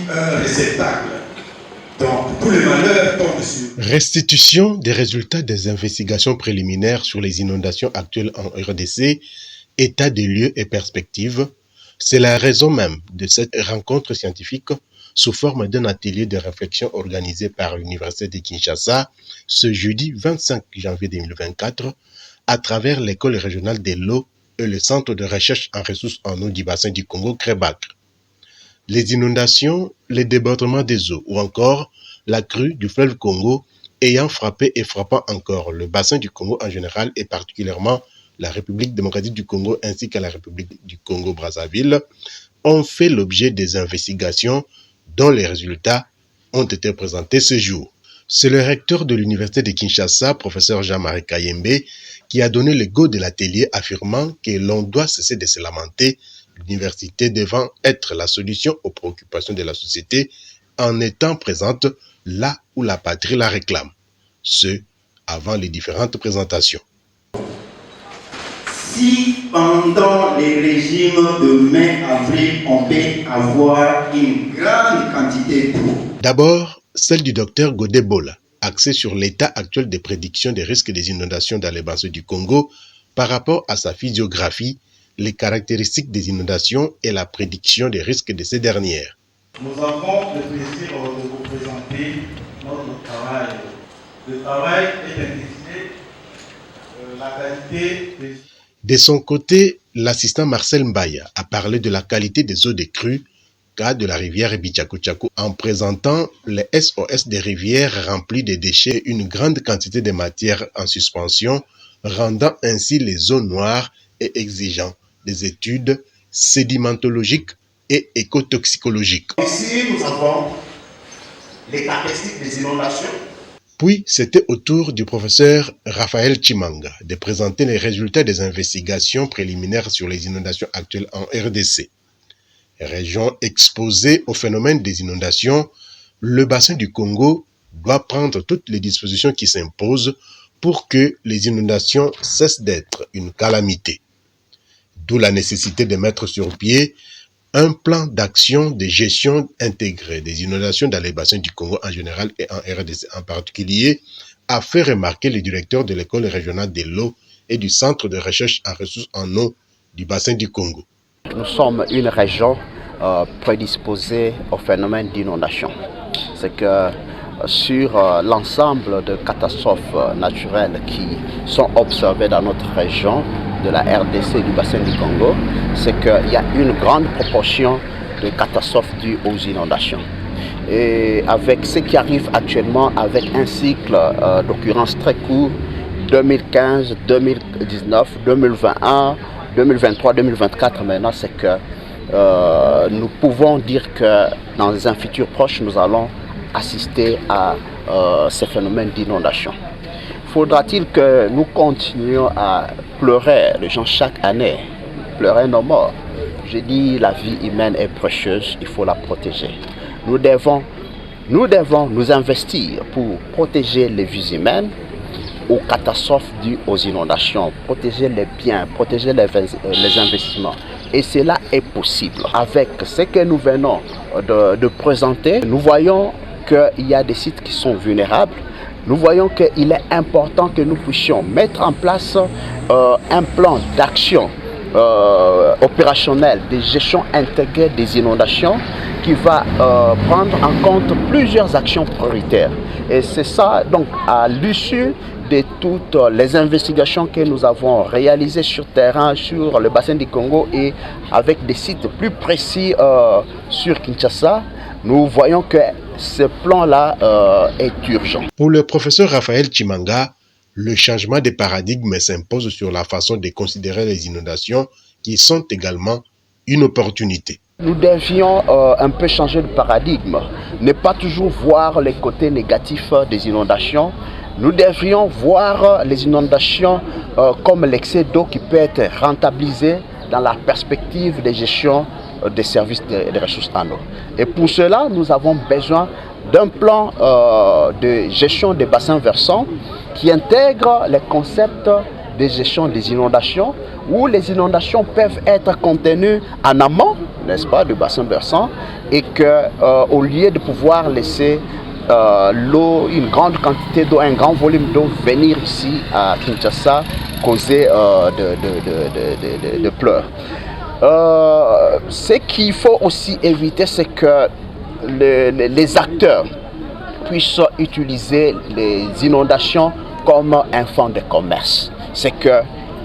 un réceptacle. Donc, tous les malheurs tombent sur... Restitution des résultats des investigations préliminaires sur les inondations actuelles en RDC, état des lieux et perspectives. C'est la raison même de cette rencontre scientifique sous forme d'un atelier de réflexion organisé par l'Université de Kinshasa ce jeudi 25 janvier 2024 à travers l'École régionale de l'eau et le Centre de recherche en ressources en eau du bassin du Congo, CREBAC. Les inondations, les débordements des eaux ou encore la crue du fleuve Congo ayant frappé et frappant encore le bassin du Congo en général et particulièrement la République démocratique du Congo ainsi que la République du Congo-Brazzaville ont fait l'objet des investigations dont les résultats ont été présentés ce jour. C'est le recteur de l'Université de Kinshasa, professeur Jean-Marie Kayembe, qui a donné le go de l'atelier affirmant que l'on doit cesser de se lamenter, l'université devant être la solution aux préoccupations de la société en étant présente là où la patrie la réclame. Ce, avant les différentes présentations. Si pendant les régimes de mai-avril, on peut avoir une grande quantité d'eau. D'abord, celle du docteur Godebola, axée sur l'état actuel des prédictions des risques des inondations dans les bassins du Congo par rapport à sa physiographie, les caractéristiques des inondations et la prédiction des risques de ces dernières. Nous avons le plaisir de vous présenter notre travail. Le travail est intitulé La qualité des... De son côté, l'assistant Marcel Mbaya a parlé de la qualité des eaux des crues cas de la rivière Bichakuchaku en présentant les SOS des rivières remplies de déchets et une grande quantité de matière en suspension, rendant ainsi les eaux noires et exigeant des études sédimentologiques et écotoxicologiques. Ici, nous avons les caractéristiques des inondations. Puis, c'était au tour du professeur Raphaël Chimanga de présenter les résultats des investigations préliminaires sur les inondations actuelles en RDC. Région exposée au phénomène des inondations, le bassin du Congo doit prendre toutes les dispositions qui s'imposent pour que les inondations cessent d'être une calamité. D'où la nécessité de mettre sur pied un plan d'action de gestion intégrée des inondations dans les bassins du Congo en général et en RDC en particulier, a fait remarquer le directeur de l'école régionale de l'eau et du centre de recherche en ressources en eau du bassin du Congo. Nous sommes une région prédisposée au phénomène d'inondation. C'est que sur l'ensemble de catastrophes naturelles qui sont observées dans notre région, de la RDC et du bassin du Congo, c'est qu'il y a une grande proportion de catastrophes dues aux inondations. Et avec ce qui arrive actuellement, avec un cycle d'occurrence très court, 2015, 2019, 2021, 2023, 2024 maintenant, c'est que nous pouvons dire que dans un futur proche, nous allons assister à ces phénomènes d'inondation. Faudra-t-il que nous continuions à pleurer les gens chaque année, pleurer nos morts? Je dis la vie humaine est précieuse, il faut la protéger. Nous devons nous investir pour protéger les vies humaines aux catastrophes dues aux inondations, protéger les biens, protéger les investissements. Et cela est possible. Avec ce que nous venons de présenter, nous voyons qu'il y a des sites qui sont vulnérables. Nous voyons qu'il est important que nous puissions mettre en place un plan d'action opérationnel de gestion intégrée des inondations qui va prendre en compte plusieurs actions prioritaires. Et c'est ça, donc, à l'issue de toutes les investigations que nous avons réalisées sur terrain, sur le bassin du Congo et avec des sites plus précis sur Kinshasa, nous voyons que ce plan-là est urgent. Pour le professeur Raphaël Chimanga, le changement de paradigme s'impose sur la façon de considérer les inondations qui sont également une opportunité. Nous devions un peu changer de paradigme, ne pas toujours voir les côtés négatifs des inondations. Nous devrions voir les inondations comme l'excès d'eau qui peut être rentabilisé dans la perspective de gestion des services de ressources en eau. Et pour cela, nous avons besoin d'un plan de gestion des bassins versants qui intègre les concepts de gestion des inondations, où les inondations peuvent être contenues en amont, n'est-ce pas, du bassin versant, et qu'au lieu de pouvoir laisser l'eau, une grande quantité d'eau, un grand volume d'eau venir ici à Kinshasa, causer de pleurs. Ce qu'il faut aussi éviter, c'est que les acteurs puissent utiliser les inondations comme un fonds de commerce. C'est que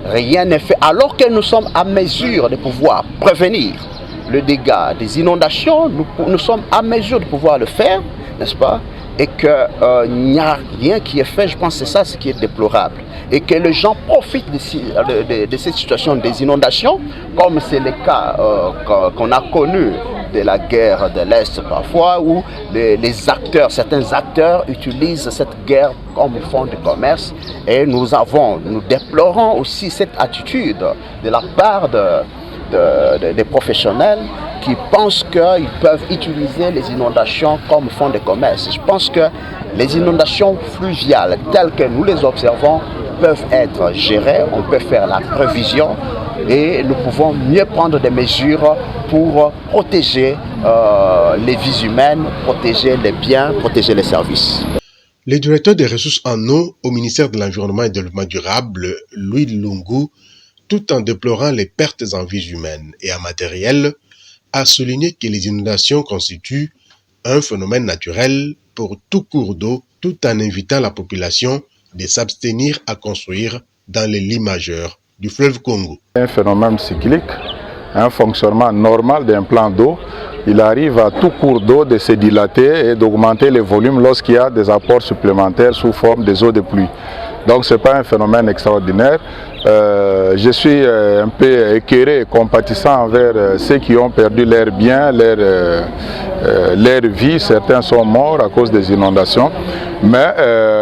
rien n'est fait, alors que nous sommes à mesure de pouvoir prévenir le dégât des inondations, nous sommes à mesure de pouvoir le faire, n'est-ce pas? Et qu'il n'y a rien qui est fait, je pense que c'est ça ce qui est déplorable. Et que les gens profitent de cette situation des inondations, comme c'est le cas qu'on a connu de la guerre de l'Est parfois, où certains acteurs utilisent cette guerre comme fonds de commerce. Et nous déplorons aussi cette attitude de la part des professionnels qui pensent qu'ils peuvent utiliser les inondations comme fonds de commerce. Je pense que les inondations fluviales, telles que nous les observons, peuvent être gérées, on peut faire la prévision et nous pouvons mieux prendre des mesures pour protéger les vies humaines, protéger les biens, protéger les services. Le directeur des ressources en eau au ministère de l'Environnement et du Développement durable, Louis Lungu, tout en déplorant les pertes en vies humaines et en matériel, a souligné que les inondations constituent un phénomène naturel pour tout cours d'eau, tout en invitant la population de s'abstenir à construire dans les lits majeurs du fleuve Congo. Un phénomène cyclique, un fonctionnement normal d'un plan d'eau. Il arrive à tout cours d'eau de se dilater et d'augmenter les volumes lorsqu'il y a des apports supplémentaires sous forme des eaux de pluie. Donc ce n'est pas un phénomène extraordinaire. Je suis un peu écœuré et compatissant envers ceux qui ont perdu leurs biens, leur vie. Certains sont morts à cause des inondations. Mais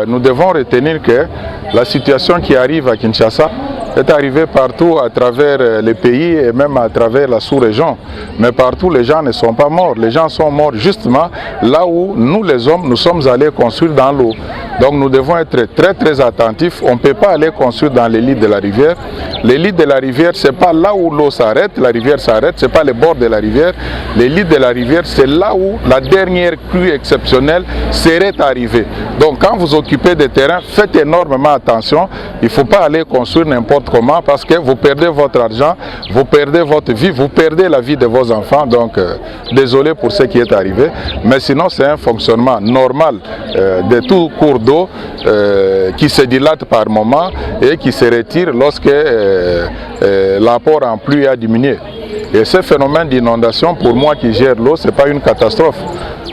nous devons retenir que la situation qui arrive à Kinshasa est arrivée partout à travers les pays et même à travers la sous-région. Mais partout, les gens ne sont pas morts. Les gens sont morts justement là où nous, les hommes, nous sommes allés construire dans l'eau. Donc nous devons être très très attentifs. On ne peut pas aller construire dans les lits de la rivière. Les lits de la rivière, ce n'est pas là où l'eau s'arrête, la rivière s'arrête, ce n'est pas les bords de la rivière. Les lits de la rivière, c'est là où la dernière crue exceptionnelle serait arrivée. Donc quand vous occupez des terrains, faites énormément attention. Il ne faut pas aller construire n'importe comment parce que vous perdez votre argent, vous perdez votre vie, vous perdez la vie de vos enfants. Donc désolé pour ce qui est arrivé. Mais sinon c'est un fonctionnement normal de tout cours d'eau qui se dilate par moment et qui se retire lorsque l'apport en pluie a diminué. Et ce phénomène d'inondation, pour moi qui gère l'eau, ce n'est pas une catastrophe.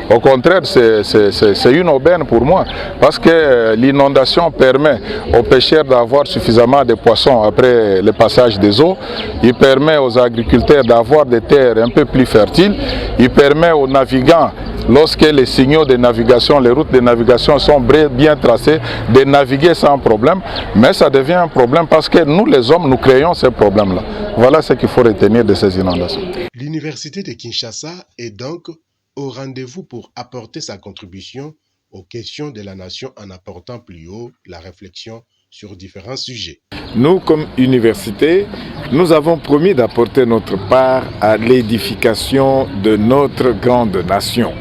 Au contraire, c'est une aubaine pour moi, parce que l'inondation permet aux pêcheurs d'avoir suffisamment de poissons après le passage des eaux. Il permet aux agriculteurs d'avoir des terres un peu plus fertiles. Il permet aux navigants, lorsque les signaux de navigation, les routes de navigation sont bien tracées, de naviguer sans problème. Mais ça devient un problème parce que nous, les hommes, nous créons ces problèmes-là. Voilà ce qu'il faut retenir de ces inondations. L'université de Kinshasa est donc au rendez-vous pour apporter sa contribution aux questions de la nation en apportant plus haut la réflexion sur différents sujets. Nous, comme université, nous avons promis d'apporter notre part à l'édification de notre grande nation.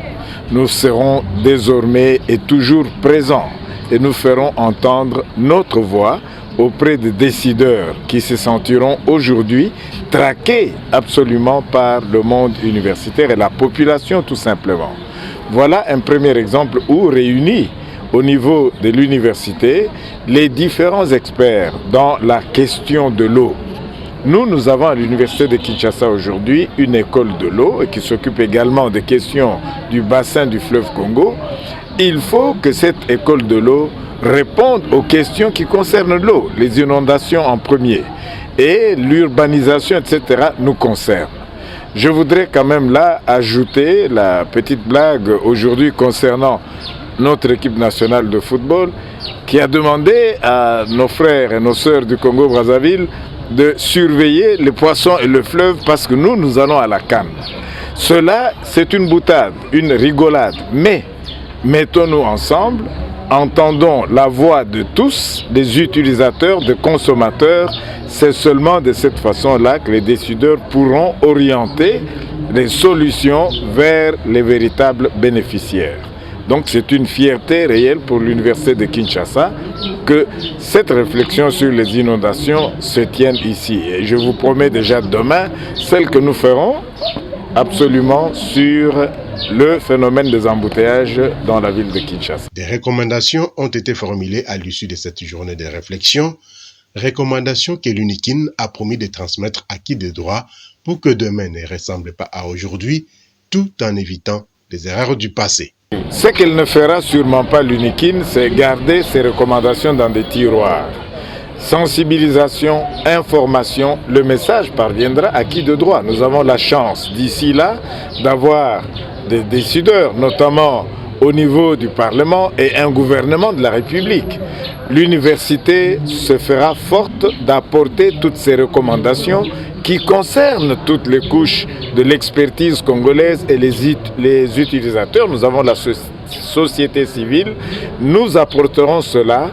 Nous serons désormais et toujours présents et nous ferons entendre notre voix auprès des décideurs qui se sentiront aujourd'hui traqués absolument par le monde universitaire et la population tout simplement. Voilà un premier exemple où réunis au niveau de l'université les différents experts dans la question de l'eau. Nous avons à l'université de Kinshasa aujourd'hui une école de l'eau qui s'occupe également des questions du bassin du fleuve Congo. Il faut que cette école de l'eau réponde aux questions qui concernent l'eau, les inondations en premier, et l'urbanisation, etc. nous concerne. Je voudrais quand même là ajouter la petite blague aujourd'hui concernant notre équipe nationale de football qui a demandé à nos frères et nos sœurs du Congo-Brazzaville de surveiller les poissons et le fleuve parce que nous allons à la CAN. Cela, c'est une boutade, une rigolade, mais mettons-nous ensemble entendons la voix de tous, des utilisateurs, des consommateurs. C'est seulement de cette façon-là que les décideurs pourront orienter les solutions vers les véritables bénéficiaires. Donc c'est une fierté réelle pour l'Université de Kinshasa que cette réflexion sur les inondations se tienne ici. Et je vous promets déjà demain celle que nous ferons absolument sur le phénomène des embouteillages dans la ville de Kinshasa. Des recommandations ont été formulées à l'issue de cette journée de réflexion, recommandations que l'UNIKIN a promis de transmettre à qui de droit pour que demain ne ressemble pas à aujourd'hui, tout en évitant les erreurs du passé. Ce qu'elle ne fera sûrement pas l'UNIKIN, c'est garder ses recommandations dans des tiroirs. Sensibilisation, information, le message parviendra à qui de droit. Nous avons la chance d'ici là d'avoir des décideurs, notamment au niveau du Parlement et un gouvernement de la République. L'université se fera forte d'apporter toutes ces recommandations qui concernent toutes les couches de l'expertise congolaise et les utilisateurs. Nous avons la société civile. Nous apporterons cela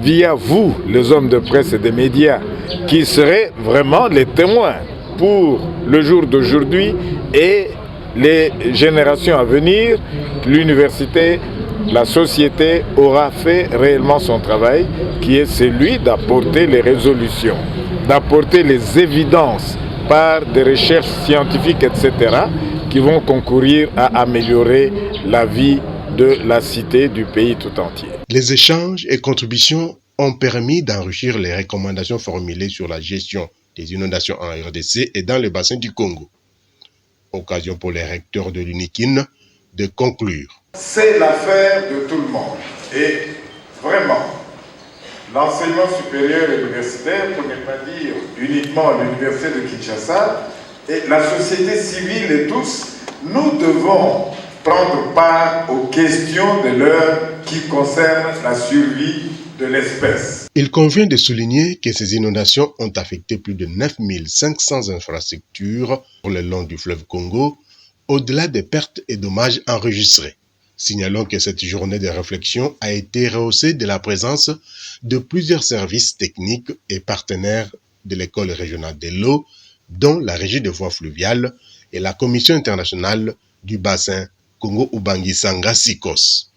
via vous, les hommes de presse et des médias, qui serez vraiment les témoins pour le jour d'aujourd'hui et les générations à venir. L'université, la société aura fait réellement son travail, qui est celui d'apporter les résolutions, d'apporter les évidences par des recherches scientifiques, etc., qui vont concourir à améliorer la vie de la cité, du pays tout entier. Les échanges et contributions ont permis d'enrichir les recommandations formulées sur la gestion des inondations en RDC et dans le bassin du Congo. Occasion pour les recteurs de l'UNIKIN de conclure. C'est l'affaire de tout le monde. Et vraiment, l'enseignement supérieur et universitaire, pour ne pas dire uniquement l'université de Kinshasa, et la société civile et tous, nous devons prendre part aux questions de l'heure qui concernent la survie de l'espèce. Il convient de souligner que ces inondations ont affecté plus de 9500 infrastructures le long du fleuve Congo, au-delà des pertes et dommages enregistrés. Signalons que cette journée de réflexion a été rehaussée de la présence de plusieurs services techniques et partenaires de l'école régionale de l'eau, dont la Régie des voies fluviales et la Commission internationale du bassin Congo-Ubangi-Sanga-Sikos.